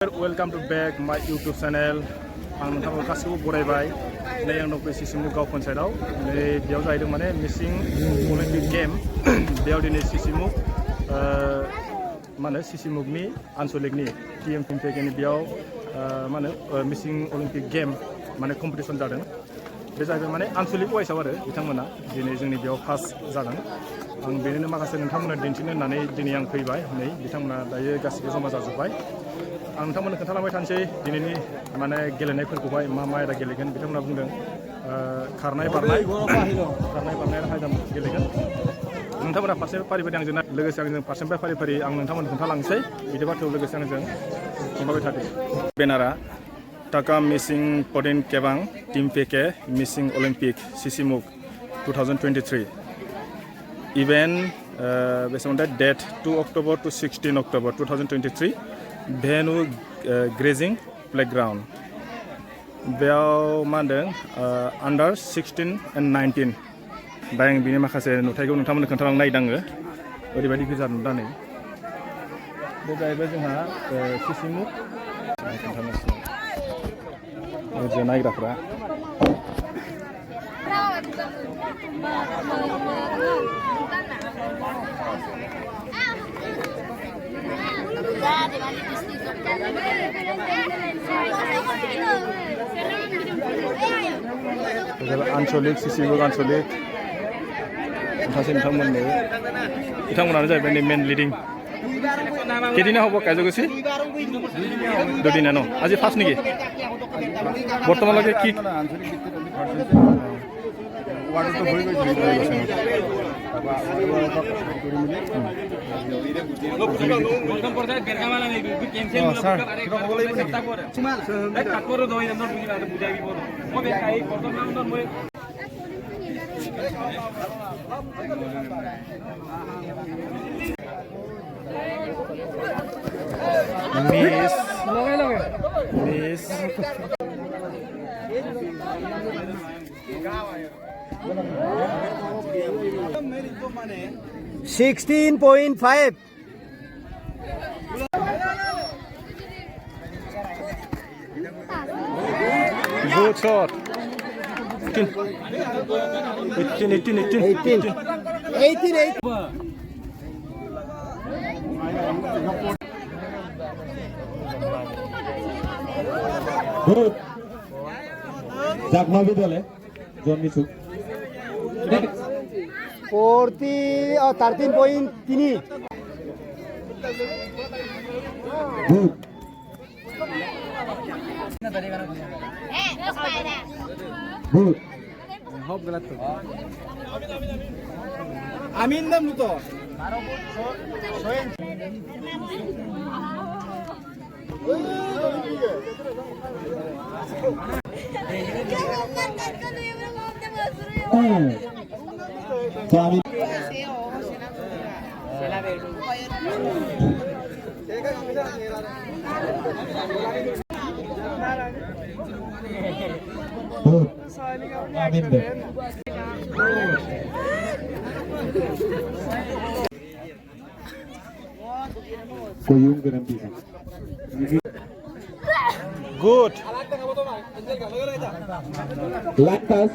Welcome to back my YouTube channel. आं नोंथांखौ गासिबो बरायबाय नै आं दंफै सिसिमुख गाव पन्चायतआव नै बेयाव जाहैदों माने मिसिं अलिम्पिक गेम बेयाव दिनै सिसिमुख माने सिसिमुखनि आनसलिकनि TMPKनि बेयाव माने मिसिं अलिम्पिक गेम माने कम्पिटिसन जादों बे जाहैबाय माने आनसलिक वाइसआव आरो बिथांमोना दिनै जोंनि बेयाव फार्स्ट जादों आं बेनिनो माखासे नोंथांमोननो दिन्थिनो होननानै दिनै आं फैबाय नै बिथांमोना दायो गासिबो जमा जाजोब्बाय आं नोंथांमोननो खोन्थालांबाय थानोसै दिनैनि माने गेलेनायफोरखौहाय मा आयदा गेलेगोन बिथांमोना बुंदों खारनाय बारनाय आरो हाइ जाम्प गेलेगोन नोंथांमोना फारसे फारि फारि आंजों लोगोसे आंजों फारसेनिफ्राय फारि फारि आं नोंथांमोननो खोन्थालांसै बिदिबा थेव लोगोसे आंजों खोन्थाबाय थादो बेनारा टाका मिसिं पदिन केबां TMPK मिसिं अलिम्पिक सिसिमुख 2023 इभेन्ट बेसेबां date 2 October to 16 October 2023 Venue Grazing Playground बेयाव मा होनदों Under 16 and 19 दा आं बिनि माखासे नुथायखौ नोंथांमोननो खोन्थालांनो नागिरदों आङो ओरैबायदि गोजा नुदों नै बे जाहैबाय जोंहा सिसिमुख खोन्थानोसै नायग्राफ्रा आनसलिक सिसिमुख आनसलिक खोन्थासै नोंथांमोननो बिथांमोनानो जाहैबाय नै मेन लिडिं केदिना हब कायजगसि दुदिना न আজি फार्स्ट नेকি बर्तमानলৈকে কি वाटरটো হৈ গৈছে Miss 16.5 Good shot 18 Good. Jakma bidole. John Misuk. 13.3 Good. Good. Hope galat to. Amin nam to. Good. Lantas.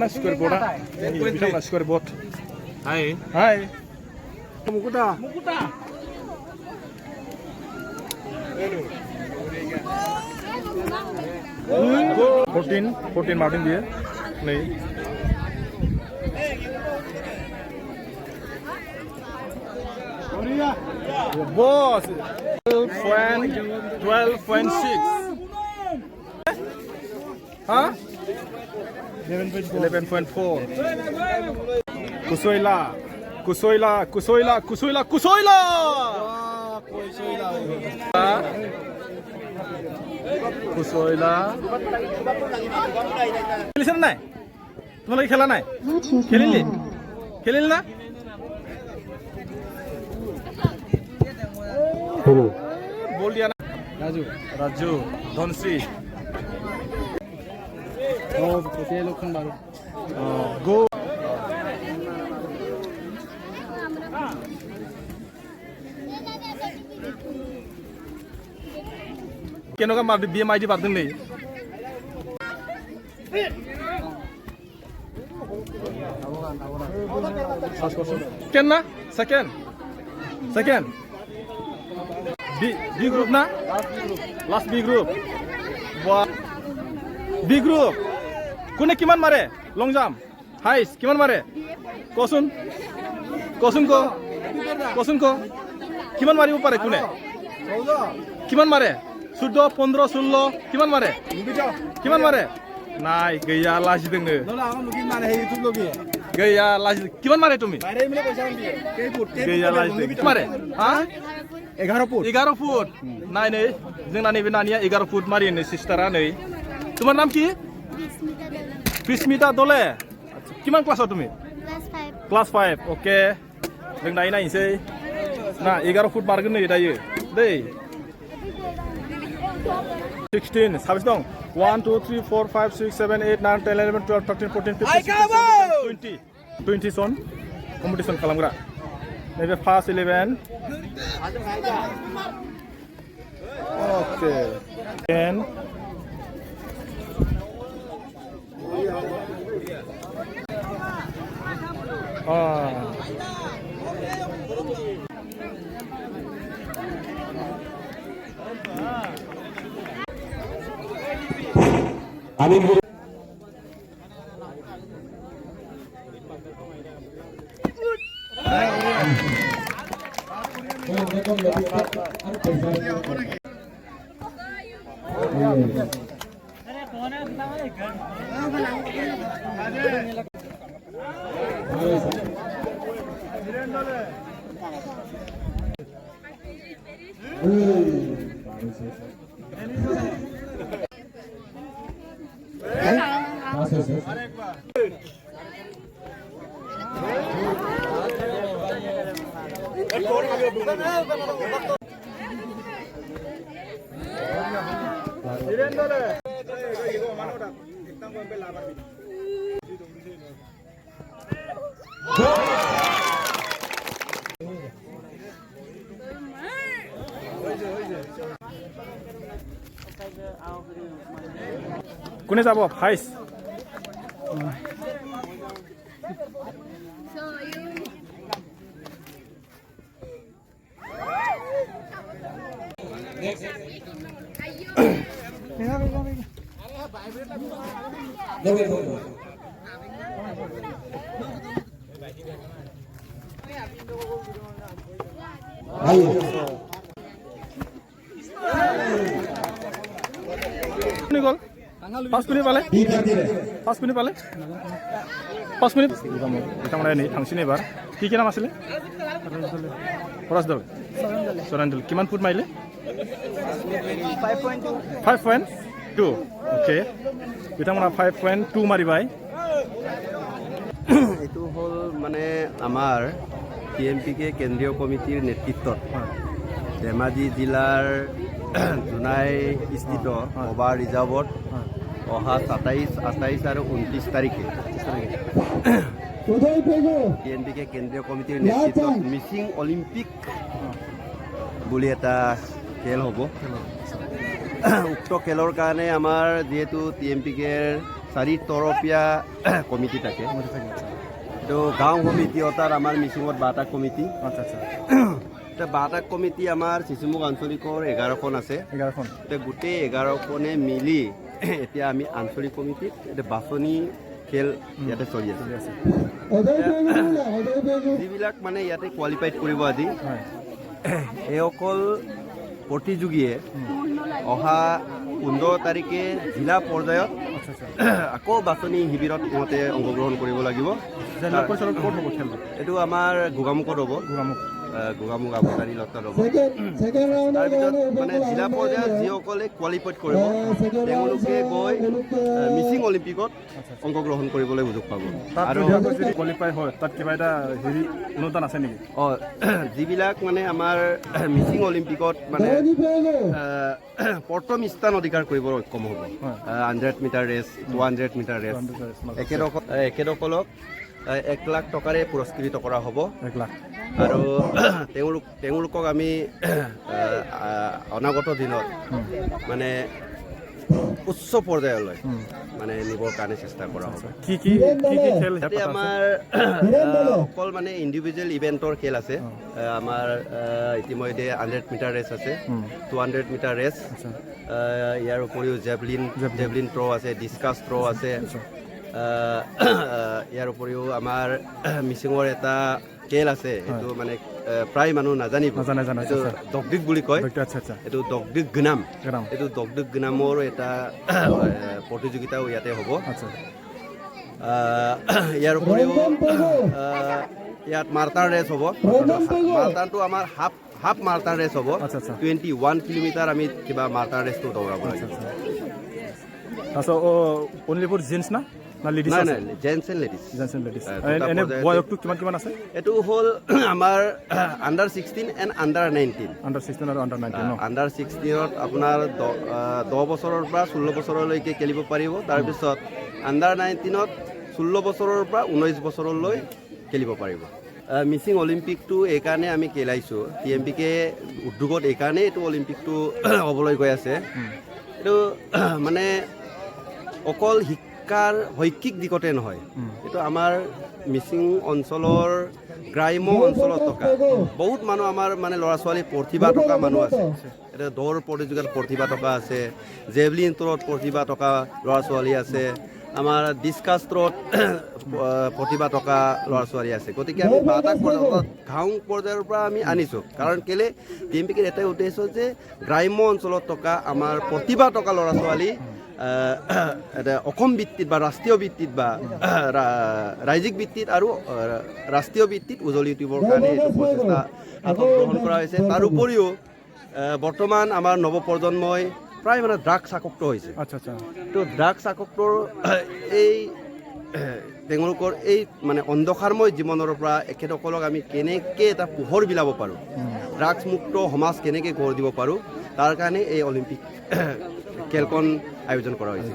Scoreboard. Kita scoreboard. Hai. Mukuta. 14 Martin dia. Nih. Boss 12.6. Huh? 11.4. Kusoila. কুচইলা খেলিছে নাই তোমালোকে খেলা নাই খেলিলি খেলিলি না বল দিয়া না राजू রাজু ধনশ্রী ओ ते लोखन बारू গো কেনেকুৱা মাৰ বিয়ে মাইদি বাদ নেই কেন না সেকেন্ড সেকেন্ড বি গ্ৰুপ না last B group B group কোনে কিমান মাৰে লং জাম্প হাইস কিমান মাৰে কচোন কচোন কচোন কিমান মাৰিব পাৰে কোনে কিমান মাৰে 14 15 16 কিমান মাৰে কিমান মাৰে নাই গैया লাজিदोंनो नोला आं मुगिन माने हे YouTube लगी गैया लाजि किमान मारे तुम्ही बारे मिले पैसा दिए के फुट गैया लाजि मारे हा 11 फुट 11 फुट नाय नै जोंना नैबे नानिया 11 फुट मारिनो सिस्टारा नै তোমার নাম কি বিস্মিতা দলে কিমান ক্লাসত তুমি ক্লাस 5 ओके जों नाय नायनोसै ना 11 फुट बारगोन नै दायो दै 16 साबेसे दं 1 2 3 4 5 6 7 8 9 10 11 12 13 14 15 16 20 सन कम्पिटिशन खालामग्रा नैबे फार्स्ट 11 ओके 10 আমি কোনে যাব ফাইস গল পাঁচ মিনিট পালে পাঁচ মিনিট পালে পাঁচ মিনিট बिथांमोना नै थांसिन एबार কি কি নাম আছিলে পৰাজদল সৰন্দল কিমান ফুট মাৰিলে 5.2 ओके बिथांमोना 5.2 মাৰিবাই এইটো হল মানে আমাৰ টিএমপিকে কেন্দ্ৰীয় কমিটিৰ নেতৃত্বত ধেমাজি জিলাৰ জোনাই স্থিত অভাৰ ৰিজাৰ্ভত অহা 27 আৰু 29 তাৰিখে টিএমপিকে কেন্দ্ৰীয় কমিটিৰ নেতৃত্বত মিচিং অলিম্পিক বুলি এটা খেল হ'ব উক্ত খেলৰ কাৰণে আমাৰ যেহেতু টিএমপিকেৰ 4 তৰফীয়া কমিটি থাকে এইটো গাঁও সমিতি অৰ্থাৎ আমাৰ মিচিঙত 12টা কমিটি আচ্ছা আচ্ছা এটা 12টা কমিটি আমাৰ চিচুমুখ আঞ্চলিকৰ 11খন আছে 11খন এতিয়া গোটেই 11খনে মিলি এতিয়া আমি আঞ্চলিক কমিটিত এটা বাছনি খেল ইয়াতে চলি আছে যিবিলাক মানে ইয়াতে কোৱালিফাইড কৰিব আজি এইসকল প্ৰতিযোগীয়ে অহা 15 তাৰিখে জিলা পৰ্যায়ত আকৌ বাছনি শিবিৰত ইহঁতে অংশগ্ৰহণ কৰিব লাগিব এইটো আমাৰ গোগামুখত হ'ব গোগামুখ আবুতাৰী লতা ল'ব Second round তাৰপিছত মানে জিলা পৰ্যায়ত যিসকলে কোৱালিফাইড কৰিব তেওঁলোকে গৈ মিচিং অলিম্পিকত অংশগ্ৰহণ কৰিবলৈ সুযোগ পাব আৰু যদি কোৱালিফাই হয় তাত কিবা এটা হেৰি অনুদান আছে নেকি যিবিলাক মানে আমাৰ মিচিং অলিম্পিকত মানে প্ৰথম স্থান অধিকাৰ কৰিব সক্ষম হ'ব 100 মিটাৰ ৰেচ 200 মিটাৰ ৰেচ একেসকলক 1 লাখ টকাৰে পুৰস্কৃত কৰা হ'ব 1 লাখ আৰু তেওঁলোকক আমি অনাগত দিনত মানে উচ্চ পৰ্যায়লৈ মানে নিবৰ কাৰণে চেষ্টা কৰা হ'ব কি খেল তাতে আমাৰ অকল মানে ইণ্ডিভিজুৱেল ইভেণ্টৰ খেল আছে আমাৰ ইতিমধ্যে 100 মিটাৰ ৰেচ আছে 200 মিটাৰ ৰেচ ইয়াৰ উপৰিও জেভলিন থ্ৰ' আছে ডিছকাছ থ্ৰ' আছে ইয়াৰ উপৰিও আমাৰ মিচিঙৰ এটা খেল আছে এইটো মানে প্ৰায় মানুহ নাজানিব এইটো দগদিক বুলি কয় এইটো দগদিক গ্নাম এইটো দগদিক গ্নামৰ এটা প্ৰতিযোগিতাও ইয়াতে হ'ব ইয়াৰ উপৰিও ইয়াত মাৰ্টাৰ ৰেচ হ'ব মাৰ্টাৰটো আমাৰ হাফ মাৰ্টাৰ ৰেচ হ'ব 21 কিলোমিটাৰ আমি কিবা মাৰ্টাৰ ৰেচটো দৌৰাব লাগিব তাৰপিছত অনলি ফৰ জেন্টছ না লেডিজ নাই জেন্টছ এণ্ড লেডিজ এনে বয়সটো কিমান আছে এইটো হ'ল আমাৰ আণ্ডাৰ 16 এণ্ড আণ্ডাৰ 19 আণ্ডাৰ 16 আৰু আণ্ডাৰ 19 আণ্ডাৰ 16ত আপোনাৰ 10 বছৰৰ পৰা 16 বছৰলৈকে খেলিব পাৰিব তাৰপিছত আণ্ডাৰ 19ত 16 বছৰৰ পৰা 19 বছৰলৈ খেলিব পাৰিব মিচিং অলিম্পিকটো এইকাৰণে আমি খেলাইছোঁ TMPK উদ্যোগত এইকাৰণে এইটো অলিম্পিকটো হ'বলৈ গৈ আছে এইটো মানে অকল শৈক্ষিক দিশতে নহয় এইটো আমাৰ মিচিং অঞ্চলৰ গ্ৰাম্য অঞ্চলত থকা বহুত মানুহ আমাৰ মানে ল'ৰা ছোৱালী প্ৰতিভা থকা মানুহ আছে এতিয়া দৌৰ প্ৰতিযোগিতাত প্ৰতিভা থকা আছে জেভলিন থ্ৰ'ত প্ৰতিভা থকা ল'ৰা ছোৱালী আছে আমাৰ ডিছকাছ থ্ৰ'ত প্ৰতিভা থকা ল'ৰা ছোৱালী আছে গতিকে আমি বাটাক গাঁও পৰ্যায়ৰ পৰা আমি আনিছোঁ কাৰণ কেলে TMPK এটাই উদ্দেশ্য যে গ্ৰাম্য অঞ্চলত থকা আমাৰ প্ৰতিভা থকা ল'ৰা ছোৱালী অসম ভিত্তিত বা ৰাষ্ট্ৰীয় ভিত্তিত বা ৰাজ্যিক ভিত্তিত আৰু ৰাষ্ট্ৰীয় ভিত্তিত উজ্বলি উঠিবৰ কাৰণে এইটো প্ৰচেষ্টা হাতত গ্ৰহণ কৰা হৈছে তাৰ উপৰিও বৰ্তমান আমাৰ নৱপ্ৰজন্মই প্ৰায় মানে ড্ৰাগছ আসক্ত হৈছে তো ড্ৰাগছ আসক্তৰ এই তেওঁলোকৰ এই মানে অন্ধকাৰময় জীৱনৰ পৰা এখেতসকলক আমি কেনেকৈ এটা পোহৰ বিলাব পাৰোঁ ড্ৰাগছ মুক্ত সমাজ কেনেকৈ গঢ় দিব পাৰোঁ তাৰ কাৰণে এই অলিম্পিক খেলখন আয়োজন কৰা হৈছে